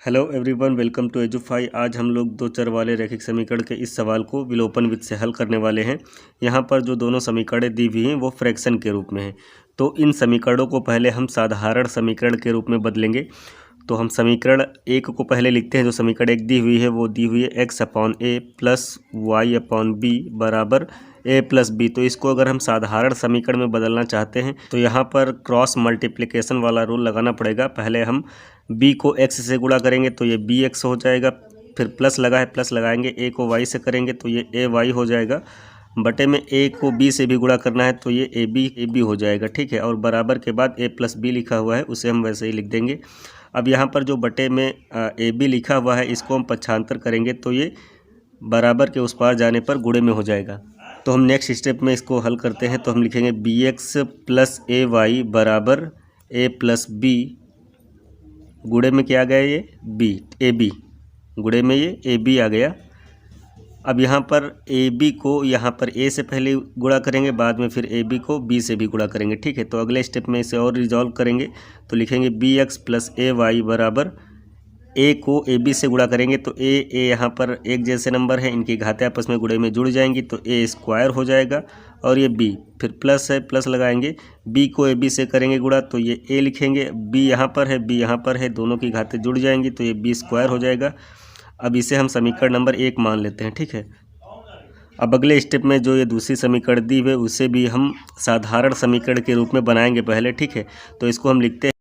Hello everyone, welcome to Edufy. आज हम लोग दो चर वाले रैखिक समीकरण के इस सवाल को विलोपन विधि से हल करने वाले हैं। यहाँ पर जो दोनों समीकरणें दी हुई हैं वो फ्रैक्शन के रूप में हैं। तो इन समीकरणों को पहले हम साधारण समीकरण के रूप में बदलेंगे। तो हम समीकरण एक को पहले लिखते हैं। जो समीकरण एक दी हुई है वो दी हुई है x/a प्लस y/b बराबर a+b। तो इसको अगर हम साधारण समीकरण में बदलना चाहते हैं तो यहाँ पर क्रॉस मल्टीप्लिकेशन वाला रूल लगाना पड़ेगा। पहले हम b को x से गुणा करेंगे तो ये bx हो जाएगा, फिर प्लस लगा है प्लस लगाएंगे, a को y से करेंगे तो ये ay हो जाएगा, बटे में a को b से भी गुणा करना है तो ये ab हो जाएगा। ठीक है, और बराबर के बाद a+b लिखा हुआ है उसे हम वैसे ही लिख देंगे। अब यहाँ पर जो बटे में ab लिखा हुआ है इसको हम पक्षांतर करेंगे तो ये बराबर के उस पार जाने पर गुणे में हो जाएगा। तो हम नेक्स्ट स्टेप में इसको हल करते हैं। तो हम लिखेंगे bx प्लस ay बराबर a+b, गुणे में क्या आ गया, ये ab, गुणे में ये ab आ गया। अब यहाँ पर ab को यहाँ पर a से पहले गुणा करेंगे, बाद में फिर ab को b से भी गुणा करेंगे। ठीक है, तो अगले स्टेप में इसे और रिजॉल्व करेंगे तो लिखेंगे bx प्लस ay बराबर a को ab से गुणा करेंगे तो a यहाँ पर एक जैसे नंबर है, इनकी घातें आपस में गुणे में जुड़ जाएंगी तो a² हो जाएगा, और ये b फिर प्लस है प्लस लगाएंगे, b को ab से करेंगे गुणा तो ये a लिखेंगे, b यहाँ पर है b यहाँ पर है, दोनों की घातें जुड़ जाएंगी तो ये b² हो जाएगा। अब इसे हम समीकरण नंबर 1 मान लेते हैं। ठीक है, अब अगले स्टेप में जो ये दूसरी समीकरण दी हुई है उसे भी हम साधारण समीकरण के रूप में बनाएंगे पहले। ठीक है, तो इसको हम लिखते हैं।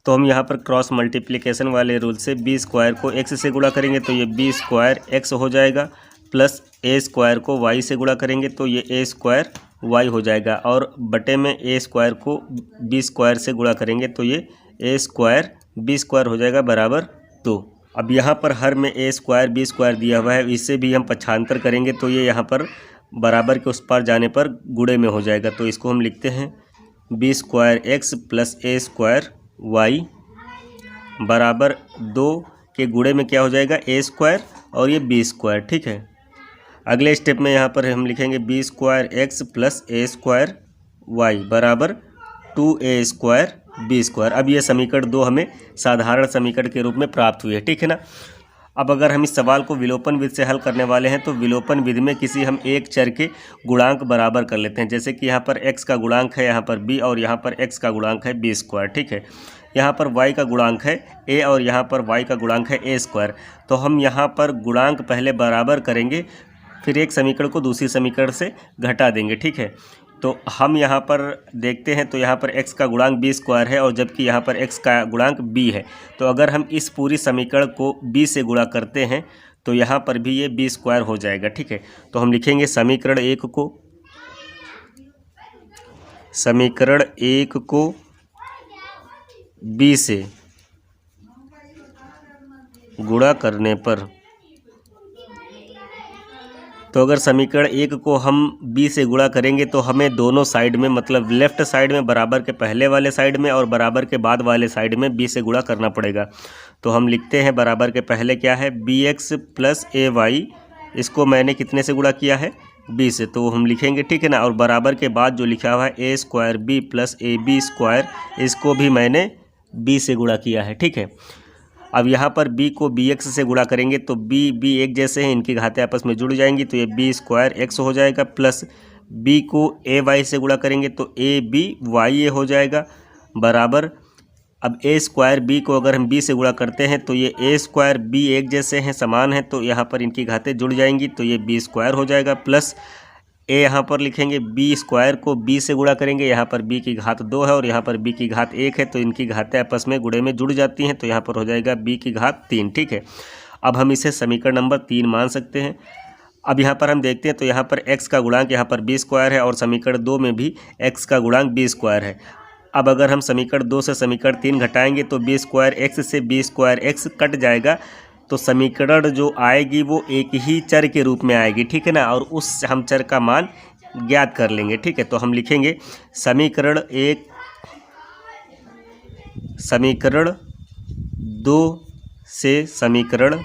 तो हम यहाँ पर क्रॉस मल्टीप्लिकेशन वाले रूल से b² को x से गुणा करेंगे तो ये b² x हो जाएगा, प्लस a² को y से गुणा करेंगे तो ये a² y हो जाएगा, और बटे में a² को b² से गुणा करेंगे तो ये a² b² हो जाएगा बराबर 2। अब यहाँ पर हर में a² b² दिया हुआ है, इससे भी हम पक्षांतर करेंगे तो ये यहाँ पर बराबर के उस पार जाने पर गुणे में हो जाएगा। तो इसको हम लिखते हैं b² x plus a² y बराबर 2 के गुणे में क्या हो जाएगा, a² और ये b²। ठीक है, अगले स्टेप में यहाँ पर हम लिखेंगे b² x plus a² y बराबर 2a² b²। अब ये समीकरण 2 हमें साधारण समीकरण के रूप में प्राप्त हुई है। ठीक है ना। अब अगर हम इस सवाल को विलोपन विधि से हल करने वाले हैं तो विलोपन विधि में किसी हम एक चर के गुणांक बराबर कर लेते हैं। जैसे कि यहाँ पर x का गुणांक है यहाँ पर b, और यहाँ पर x का गुणांक है b²। ठीक है, यहाँ पर y का गुणांक है a और यहाँ पर y का गुणांक है a²। तो हम यहाँ पर गुणांक पहले बराबर करेंगे, फिर एक समीकरण को दूसरी समीकरण से घटा देंगे। ठीक है, तो हम यहाँ पर देखते हैं तो यहाँ पर x का गुणांक b² है और जबकि यहाँ पर x का गुणांक b है। तो अगर हम इस पूरी समीकरण को b से गुणा करते हैं तो यहाँ पर भी ये b² हो जाएगा। ठीक है, तो हम लिखेंगे समीकरण एक को b से गुणा करने पर, तो अगर समीकरण 1 को हम b से गुणा करेंगे तो हमें दोनों साइड में, मतलब लेफ्ट साइड में बराबर के पहले वाले साइड में और बराबर के बाद वाले साइड में b से गुणा करना पड़ेगा। तो हम लिखते हैं बराबर के पहले क्या है, bx प्लस ay, इसको मैंने कितने से गुणा किया है, b से, तो हम लिखेंगे। ठीक है ना, और बराबर के बाद जो लिखा हुआ है a² प्लस ab², इसको भी मैंने b से गुणा किया है। ठीक है, अब यहाँ पर b को bx से गुणा करेंगे तो b एक जैसे हैं, इनकी घातें आपस में जुड़ जाएंगी तो ये b² x हो जाएगा, प्लस b को ay से गुणा करेंगे तो aby हो जाएगा बराबर। अब a² b को अगर हम b से गुणा करते हैं तो ये a² b एक जैसे हैं, समान हैं, तो यहाँ पर इनकी घातें जुड़ जाएंगी तो ये b² हो जाएगा, प्लस a यहाँ पर लिखेंगे b² को b से गुणा करेंगे, यहाँ पर b की घात 2 है और यहाँ पर b की घात 1 है, तो इनकी घातें आपस में गुणे में जुड़ जाती हैं तो यहाँ पर हो जाएगा b की घात 3। ठीक है, अब हम इसे समीकरण नंबर 3 मान सकते हैं। अब यहाँ पर हम देखते हैं तो यहाँ पर x का गुणांक यहाँ पर b² है और समीकरण 2 में भी x का गुणांक b² है। अब अगर हम समीकरण 2 से समीकरण 3 घटाएंगे तो b² x से b² x कट जाएगा, तो समीकरण जो आएगी वो एक ही चर के रूप में आएगी। ठीक है ना, और उस हम चर का मान ज्ञात कर लेंगे। ठीक है, तो हम लिखेंगे समीकरण 2 से समीकरण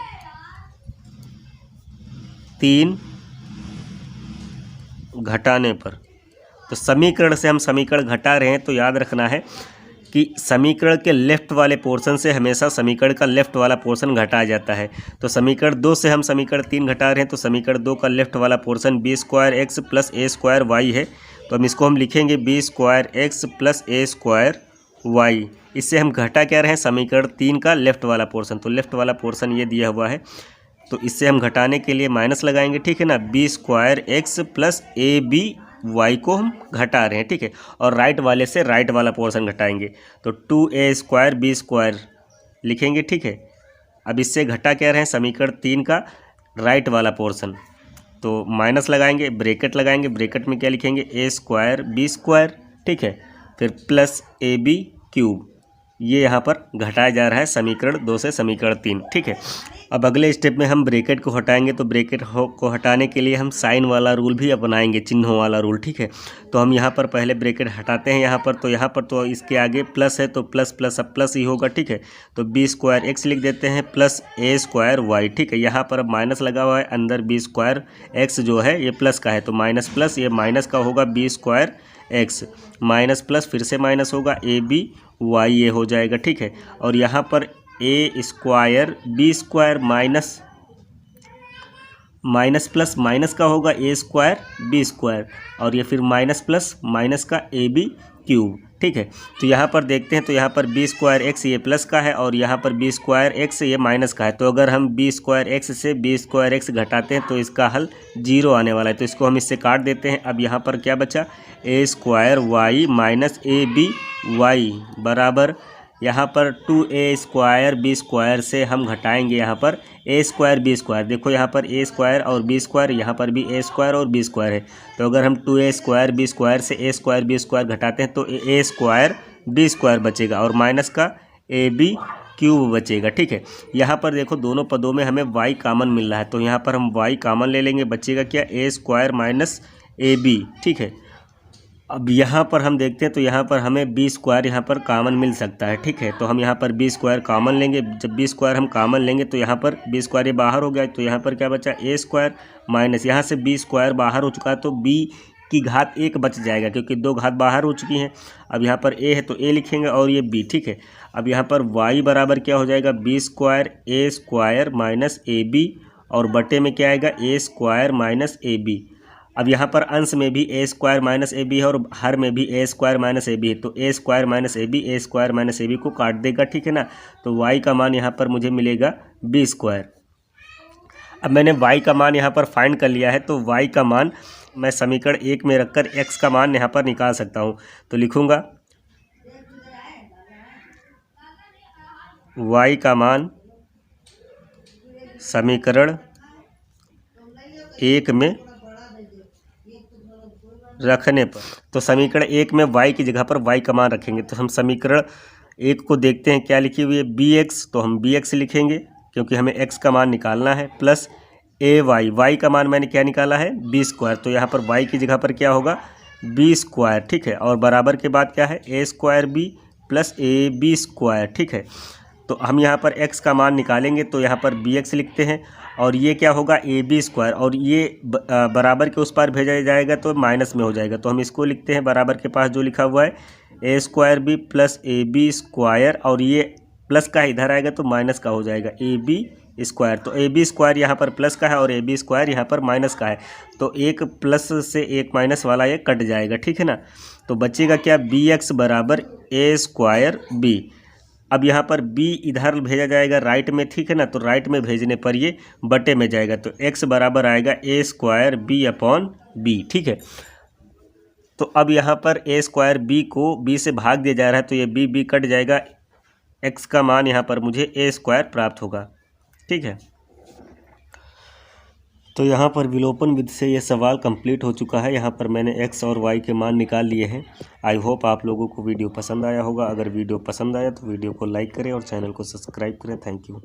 3 घटाने पर तो समीकरण से हम समीकरण घटा रहे हैं, तो याद रखना है कि समीकरण के लेफ्ट वाले पोर्शन से हमेशा समीकरण का लेफ्ट वाला पोर्शन घटाया जाता है। तो समीकरण 2 से हम समीकरण 3 घटा रहे हैं, तो समीकरण 2 का लेफ्ट वाला portion B square X plus A square Y है। तो हम इसको हम लिखेंगे B square X plus A square Y. इससे हम घटा क्या रहे हैं, समीकरण 3 का लेफ्ट वाला पोर्शन। तो लेफ्ट वाला पोर्शन ये दिया हुआ है, तो इससे हम घटाने के लिए माइनस लगाएंगे, ठीक है ना। B square X plus A B Y को हम घटा रहे हैं, ठीक है। और राइट वाले से राइट वाला पोर्शन घटाएंगे, तो 2a स्क्वायर बी स्क्वायर लिखेंगे, ठीक है। अब इससे घटा क्या रहे हैं, समीकरण 3 का राइट वाला पोर्शन। तो माइनस लगाएंगे, ब्रैकेट लगाएंगे, ब्रैकेट में क्या लिखेंगे, ए स्क्वायर बी स्क्वायर, ठीक है। फिर प्लस ए बी क्यूब, ये यहाँ पर घटाया जा रहा है समीकरण 2 से समीकरण 3, ठीक है। अब अगले स्टेप में हम ब्रैकेट को हटाएंगे, तो ब्रैकेट को हटाने के लिए हम साइन वाला रूल भी अपनाएंगे, चिन्हों वाला रूल, ठीक है। तो हम यहाँ पर पहले ब्रैकेट हटाते हैं, यहाँ पर तो इसके आगे प्लस है, तो प्लस प्लस अब प्लस ही होगा, ठीक है। तो बी स्क्वायर एक्स लिख देते हैं प्लस ए स्क्वायर वाई, ठीक है। यहाँ पर अब माइनस लगा हुआ है, अंदर बी स्क्वायर एक्स जो है ये प्लस का है, तो माइनस प्लस ये माइनस का होगा B square X, minus plus फिर से माइनस होगा ए बी वाई, ये हो जाएगा, ठीक है। और यहाँ पर A square B square minus plus minus का होगा ए स्क्वायर बी स्क्वायर, और ये फिर माइनस प्लस माइनस का ए बी क्यूब, ठीक है। तो यहाँ पर देखते हैं, तो यहाँ पर बी स्क्वायर एक्स ये प्लस का है और यहाँ पर बी स्क्वायर एक्स ये माइनस का है। तो अगर हम बी स्क्वायर एक्स से बी स्क्वायर एक्स घटाते हैं तो इसका हल 0 आने वाला है, तो इसको हम इससे काट देते हैं। अब यहाँ पर क्या बचा, A square Y minus A B Y बराबर यहाँ पर 2a स्क्वायर बी स्क्वायर से हम घटाएंगे यहाँ पर ए स्क्वायर बी स्क्वायर। देखो यहाँ पर ए स्क्वायर और बी स्क्वायर, यहाँ पर भी ए स्क्वायर और बी स्क्वायर है। तो अगर हम 2a स्क्वायर बी स्क्वायर से ए स्क्वायर बी स्क्वायर घटाते हैं तो ए स्क्वायर बी स्क्वायर बचेगा और माइनस का ए बी क्यूब बचेगा, ठीक है। यहाँ पर देखो दोनों पदों में हमें y कॉमन मिल रहा है, तो यहाँ पर हम y कॉमन ले लेंगे, बचेगा क्या, ए स्क्वायर माइनस ए बी, ठीक है। अब यहाँ पर हम देखते हैं, तो यहाँ पर हमें बी स्क्वायर यहाँ पर कॉमन मिल सकता है, ठीक है। तो हम यहाँ पर बी स्क्वायर कॉमन लेंगे, जब बी स्क्वायर हम कॉमन लेंगे तो यहाँ पर बी स्क्वायर ये बाहर हो गया, तो यहाँ पर क्या बचा, ए स्क्वायर माइनस, यहाँ से बी स्क्वायर बाहर हो चुका है तो बी की घात 1 बच जाएगा, क्योंकि 2 घात बाहर हो चुकी हैं। अब यहाँ पर ए है तो ए लिखेंगे और ये बी, ठीक है। अब यहाँ पर वाई बराबर क्या हो जाएगा, B square A square minus A B, और बटे में क्या आएगा, A square minus A B. अब यहाँ पर अंश में भी A square minus A B है और हर में भी A square minus A B है, तो A square minus A B A square minus A B को काट देगा, ठीक है ना। तो y का मान यहाँ पर मुझे मिलेगा बी स्क्वायर। अब मैंने y का मान यहाँ पर फाइंड कर लिया है, तो y का मान मैं समीकरण 1 में रखकर x का मान यहाँ पर निकाल सकता हूँ। तो लिखूँगा y का मान समीकरण 1 में रखने पर, तो समीकरण 1 में y की जगह पर y का मान रखेंगे। तो हम समीकरण 1 को देखते हैं क्या लिखी हुई है, bx, तो हम bx लिखेंगे क्योंकि हमें x का मान निकालना है, प्लस ay का मान मैंने क्या निकाला है, बी स्क्वायर, तो यहाँ पर y की जगह पर क्या होगा, बी स्क्वायर, ठीक है। और बराबर के बाद क्या है, A square B plus A B square, ठीक है। तो हम यहाँ पर x का मान निकालेंगे, तो यहाँ पर bx लिखते हैं और ये क्या होगा, ए बी स्क्वायर, और ये बराबर के उस पार भेजा जाएगा तो माइनस में हो जाएगा, तो हम इसको लिखते हैं बराबर के पास जो लिखा हुआ है, A square B plus A B square, और ये प्लस का इधर आएगा तो माइनस का हो जाएगा ए बी स्क्वायर। तो ए बी स्क्वायर यहाँ पर प्लस का है और ए बी स्क्वायर यहाँ पर माइनस का है, तो एक प्लस से एक माइनस वाला ये कट जाएगा, ठीक है ना। तो बचेगा क्या, बी एक्स बराबर ए स्क्वायर बी। अब यहाँ पर b इधर भेजा जाएगा राइट में, ठीक है ना, तो राइट में भेजने पर ये बटे में जाएगा, तो x बराबर आएगा A square B upon B, ठीक है। तो अब यहाँ पर ए स्क्वायर बी को b से भाग दिया जा रहा है, तो ये b कट जाएगा, x का मान यहाँ पर मुझे ए स्क्वायर प्राप्त होगा, ठीक है। तो यहाँ पर विलोपन विधि से ये सवाल कंप्लीट हो चुका है। यहाँ पर मैंने x और y के मान निकाल लिए हैं। आई होप आप लोगों को वीडियो पसंद आया होगा। अगर वीडियो पसंद आया तो वीडियो को लाइक करें और चैनल को सब्सक्राइब करें। Thank you.